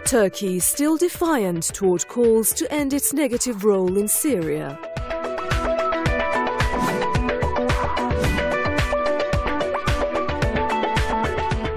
Turkey is still defiant toward calls to end its negative role in Syria.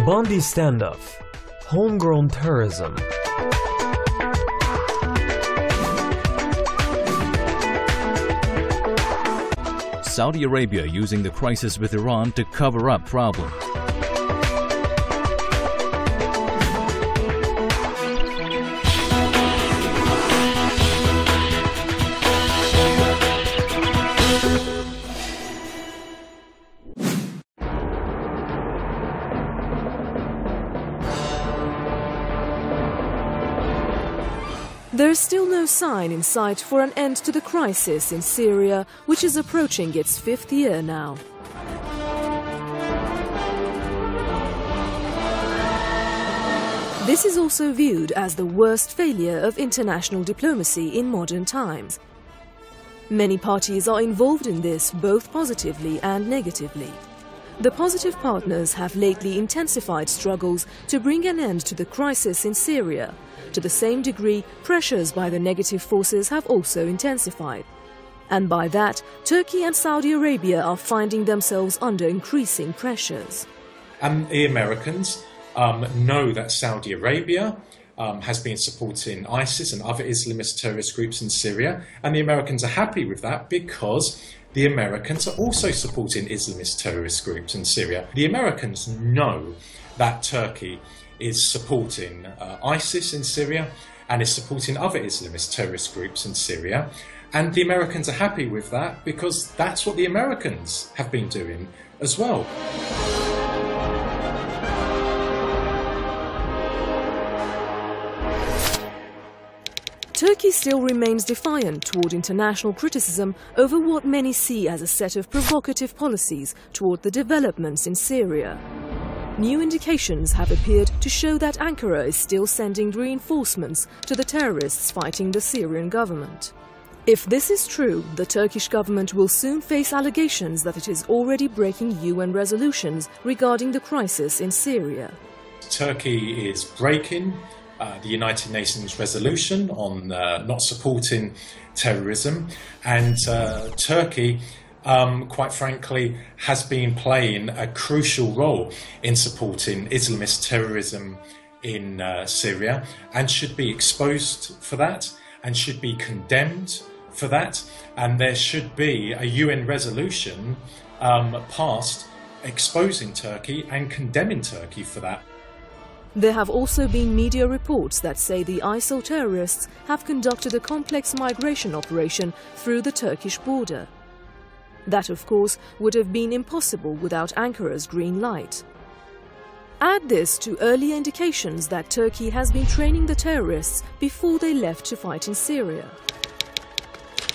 Bondi standoff, homegrown terrorism. Saudi Arabia using the crisis with Iran to cover up problems. There is still no sign in sight for an end to the crisis in Syria, which is approaching its 5th year now. This is also viewed as the worst failure of international diplomacy in modern times. Many parties are involved in this, both positively and negatively. The positive partners have lately intensified struggles to bring an end to the crisis in Syria. To the same degree, pressures by the negative forces have also intensified. And by that, Turkey and Saudi Arabia are finding themselves under increasing pressures. And the Americans know that Saudi Arabia has been supporting ISIS and other Islamist terrorist groups in Syria, and the Americans are happy with that because the Americans are also supporting Islamist terrorist groups in Syria. The Americans know that Turkey is supporting ISIS in Syria and is supporting other Islamist terrorist groups in Syria. And the Americans are happy with that because that's what the Americans have been doing as well. Turkey still remains defiant toward international criticism over what many see as a set of provocative policies toward the developments in Syria. New indications have appeared to show that Ankara is still sending reinforcements to the terrorists fighting the Syrian government. If this is true, the Turkish government will soon face allegations that it is already breaking UN resolutions regarding the crisis in Syria. Turkey is breaking the United Nations resolution on not supporting terrorism, and Turkey quite frankly, has been playing a crucial role in supporting Islamist terrorism in Syria and should be exposed for that and should be condemned for that. And there should be a UN resolution passed exposing Turkey and condemning Turkey for that. There have also been media reports that say the ISIL terrorists have conducted a complex migration operation through the Turkish border. That, of course, would have been impossible without Ankara's green light. Add this to earlier indications that Turkey has been training the terrorists before they left to fight in Syria.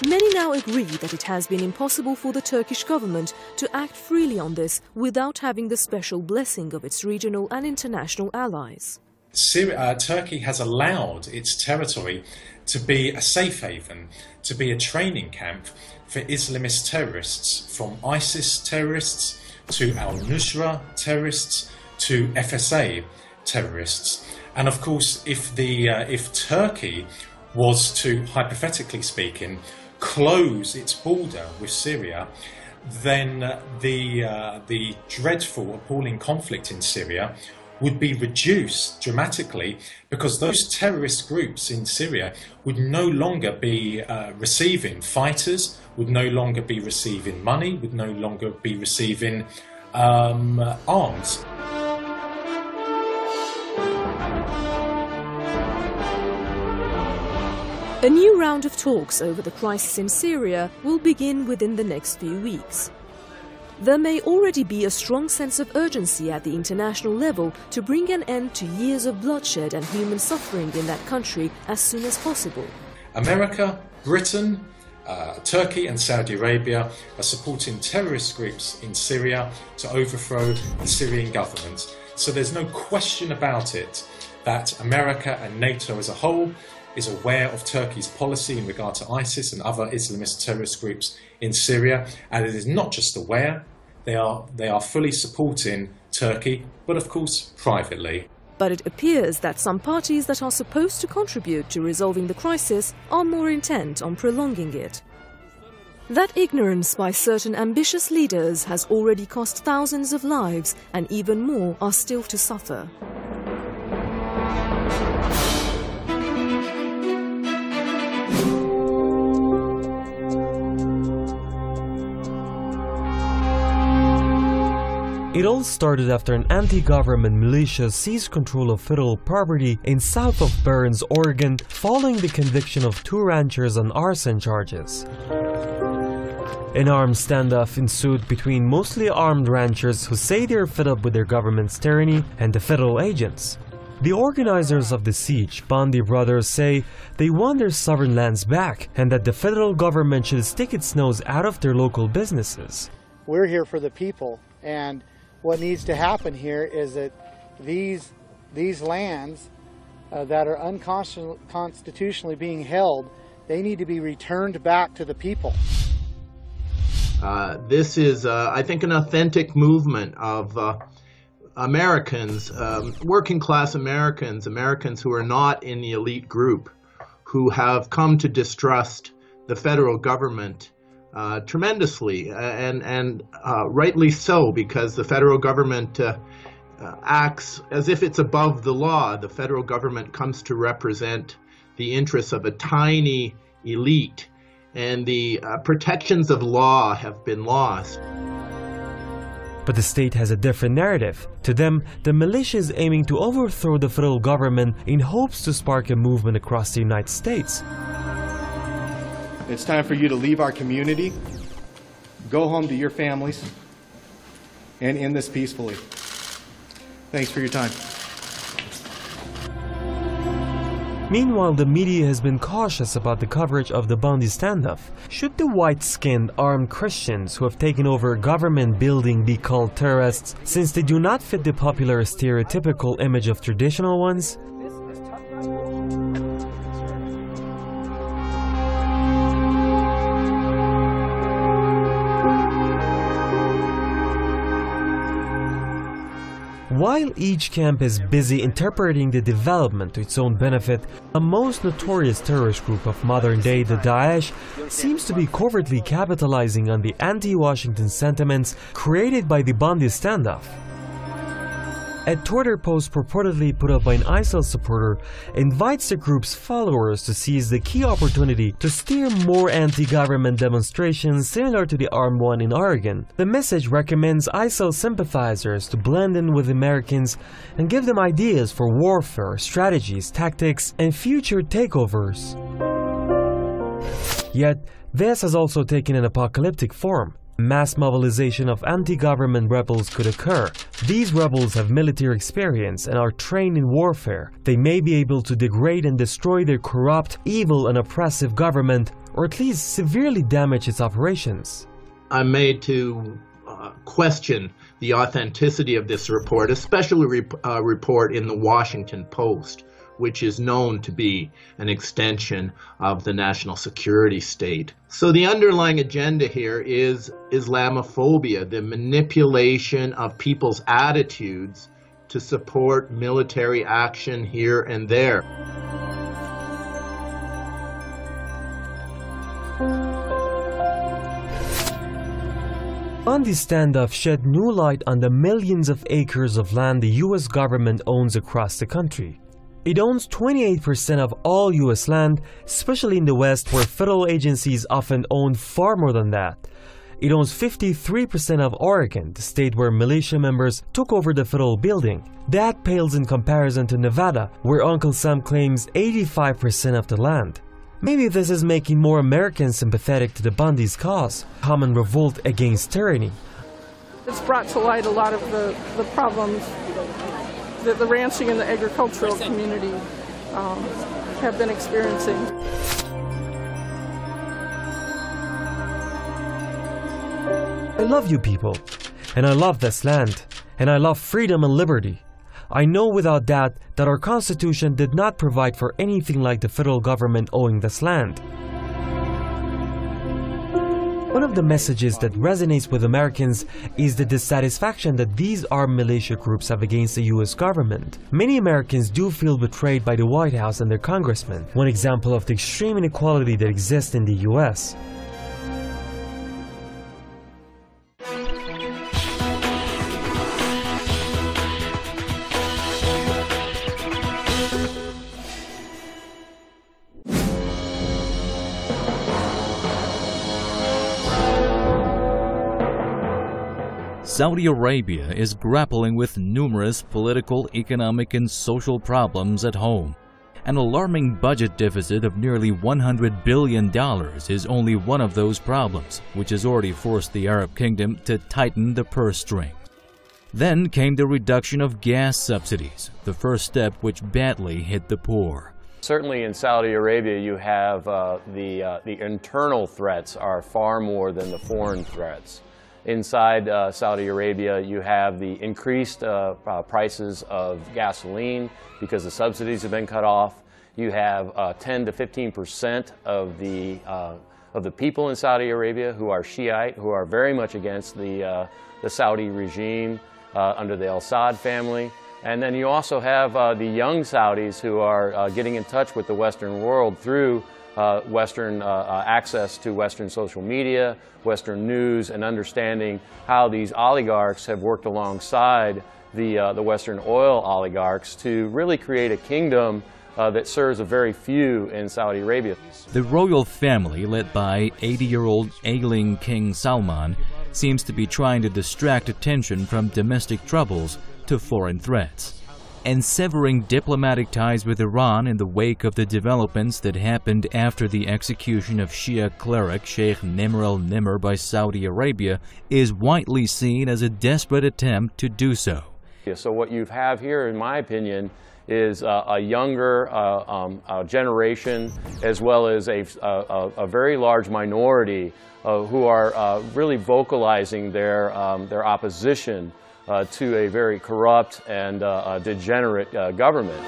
Many now agree that it has been impossible for the Turkish government to act freely on this without having the special blessing of its regional and international allies. Turkey has allowed its territory to be a safe haven, to be a training camp for Islamist terrorists, from ISIS terrorists to al-Nusra terrorists to FSA terrorists. And of course, if Turkey was to, hypothetically speaking, close its border with Syria, then the dreadful, appalling conflict in Syria would be reduced dramatically, because those terrorist groups in Syria would no longer be receiving fighters, would no longer be receiving money, would no longer be receiving arms. A new round of talks over the crisis in Syria will begin within the next few weeks. There may already be a strong sense of urgency at the international level to bring an end to years of bloodshed and human suffering in that country as soon as possible. America, Britain, Turkey and Saudi Arabia are supporting terrorist groups in Syria to overthrow the Syrian government. So there's no question about it that America and NATO as a whole is aware of Turkey's policy in regard to ISIS and other Islamist terrorist groups in Syria, and it is not just aware, they are fully supporting Turkey, but of course privately. But it appears that some parties that are supposed to contribute to resolving the crisis are more intent on prolonging it. That ignorance by certain ambitious leaders has already cost thousands of lives, and even more are still to suffer. It all started after an anti-government militia seized control of federal property in south of Burns, Oregon, following the conviction of 2 ranchers on arson charges. An armed standoff ensued between mostly armed ranchers who say they are fed up with their government's tyranny and the federal agents. The organizers of the siege, Bondi brothers, say they want their sovereign lands back and that the federal government should stick its nose out of their local businesses. We're here for the people, and what needs to happen here is that these lands that are unconstitutionally being held, they need to be returned back to the people. This is, I think, an authentic movement of Americans, working class Americans, Americans who are not in the elite group, who have come to distrust the federal government tremendously, and rightly so, because the federal government acts as if it's above the law. The federal government comes to represent the interests of a tiny elite, and the protections of law have been lost. But the state has a different narrative. To them, the militia is aiming to overthrow the federal government in hopes to spark a movement across the United States. It's time for you to leave our community, go home to your families, and end this peacefully. Thanks for your time. Meanwhile, the media has been cautious about the coverage of the Bondi standoff. Should the white-skinned armed Christians who have taken over a government building be called terrorists since they do not fit the popular stereotypical image of traditional ones? While each camp is busy interpreting the development to its own benefit, the most notorious terrorist group of modern day, the Daesh, seems to be covertly capitalizing on the anti-Washington sentiments created by the Bondi standoff. A Twitter post purportedly put up by an ISIL supporter invites the group's followers to seize the key opportunity to steer more anti-government demonstrations similar to the armed one in Oregon. The message recommends ISIL sympathizers to blend in with Americans and give them ideas for warfare, strategies, tactics, and future takeovers. Yet, this has also taken an apocalyptic form. Mass mobilization of anti-government rebels could occur. These rebels have military experience and are trained in warfare. They may be able to degrade and destroy their corrupt, evil, and oppressive government, or at least severely damage its operations. I'm made to question the authenticity of this report, especially a report in the Washington Post, which is known to be an extension of the national security state. So the underlying agenda here is Islamophobia, the manipulation of people's attitudes to support military action here and there. Bondi standoff shed new light on the millions of acres of land the US government owns across the country. It owns 28% of all US land, especially in the West where federal agencies often own far more than that. It owns 53% of Oregon, the state where militia members took over the federal building. That pales in comparison to Nevada, where Uncle Sam claims 85% of the land. Maybe this is making more Americans sympathetic to the Bundy's cause, common revolt against tyranny. It's brought to light a lot of the problems that the ranching and the agricultural community have been experiencing. I love you people, and I love this land, and I love freedom and liberty. I know without doubt that our constitution did not provide for anything like the federal government owning this land. One of the messages that resonates with Americans is the dissatisfaction that these armed militia groups have against the US government. Many Americans do feel betrayed by the White House and their congressmen, one example of the extreme inequality that exists in the US. Saudi Arabia is grappling with numerous political, economic, and social problems at home. An alarming budget deficit of nearly $100 billion is only one of those problems, which has already forced the Arab kingdom to tighten the purse strings. Then came the reduction of gas subsidies, the first step which badly hit the poor. Certainly in Saudi Arabia, you have the internal threats are far more than the foreign threats. Inside Saudi Arabia, you have the increased prices of gasoline because the subsidies have been cut off. You have 10 to 15% of the people in Saudi Arabia who are Shiite, who are very much against the Saudi regime under the al-Assad family. And then you also have the young Saudis who are getting in touch with the Western world through Western access to Western social media, Western news, and understanding how these oligarchs have worked alongside the Western oil oligarchs to really create a kingdom that serves a very few in Saudi Arabia. The royal family, led by 80-year-old ailing King Salman, seems to be trying to distract attention from domestic troubles to foreign threats, and severing diplomatic ties with Iran in the wake of the developments that happened after the execution of Shia cleric Sheikh Nimr al-Nimr by Saudi Arabia is widely seen as a desperate attempt to do so. So what you have here, in my opinion, is a younger generation as well as a very large minority who are really vocalizing their opposition to a very corrupt and degenerate government.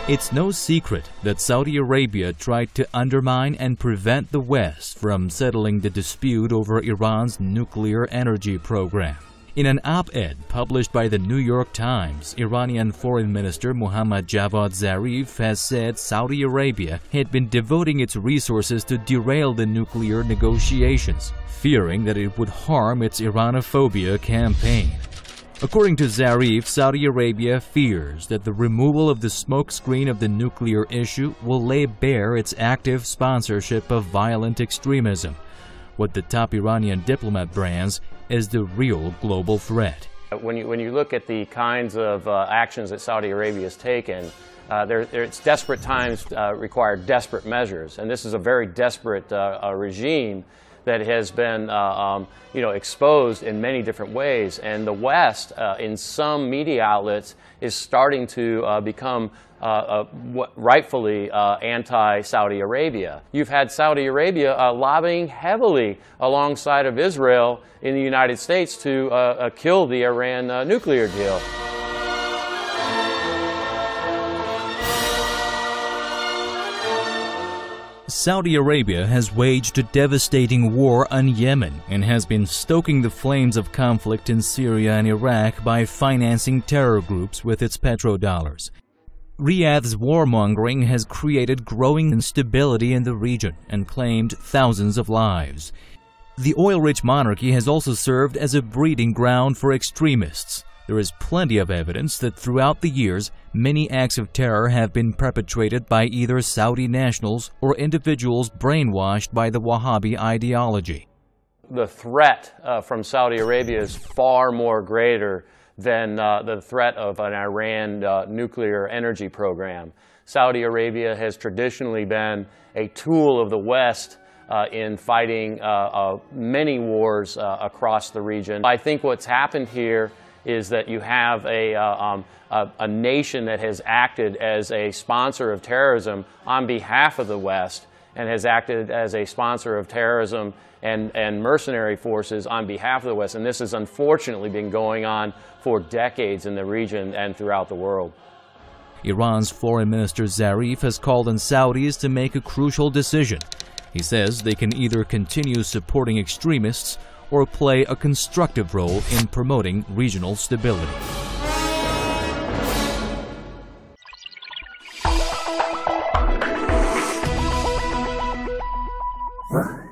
It's no secret that Saudi Arabia tried to undermine and prevent the West from settling the dispute over Iran's nuclear energy program. In an op-ed published by the New York Times, Iranian Foreign Minister Mohammad Javad Zarif has said Saudi Arabia had been devoting its resources to derail the nuclear negotiations, fearing that it would harm its Iranophobia campaign. According to Zarif, Saudi Arabia fears that the removal of the smokescreen of the nuclear issue will lay bare its active sponsorship of violent extremism, what the top Iranian diplomat brands as the real global threat. When you look at the kinds of actions that Saudi Arabia has taken, its desperate times require desperate measures, and this is a very desperate regime that has been exposed in many different ways. And the West, in some media outlets, is starting to become rightfully anti-Saudi Arabia. You've had Saudi Arabia lobbying heavily alongside of Israel in the United States to kill the Iran nuclear deal. Saudi Arabia has waged a devastating war on Yemen and has been stoking the flames of conflict in Syria and Iraq by financing terror groups with its petrodollars. Riyadh's warmongering has created growing instability in the region and claimed thousands of lives. The oil-rich monarchy has also served as a breeding ground for extremists. There is plenty of evidence that throughout the years, many acts of terror have been perpetrated by either Saudi nationals or individuals brainwashed by the Wahhabi ideology. The threat from Saudi Arabia is far more greater than the threat of an Iran nuclear energy program. Saudi Arabia has traditionally been a tool of the West in fighting many wars across the region. I think what's happened here is that you have a nation that has acted as a sponsor of terrorism on behalf of the West, and has acted as a sponsor of terrorism and mercenary forces on behalf of the West. And this has unfortunately been going on for decades in the region and throughout the world. Iran's Foreign Minister Zarif has called on Saudis to make a crucial decision. He says they can either continue supporting extremists or play a constructive role in promoting regional stability. Right.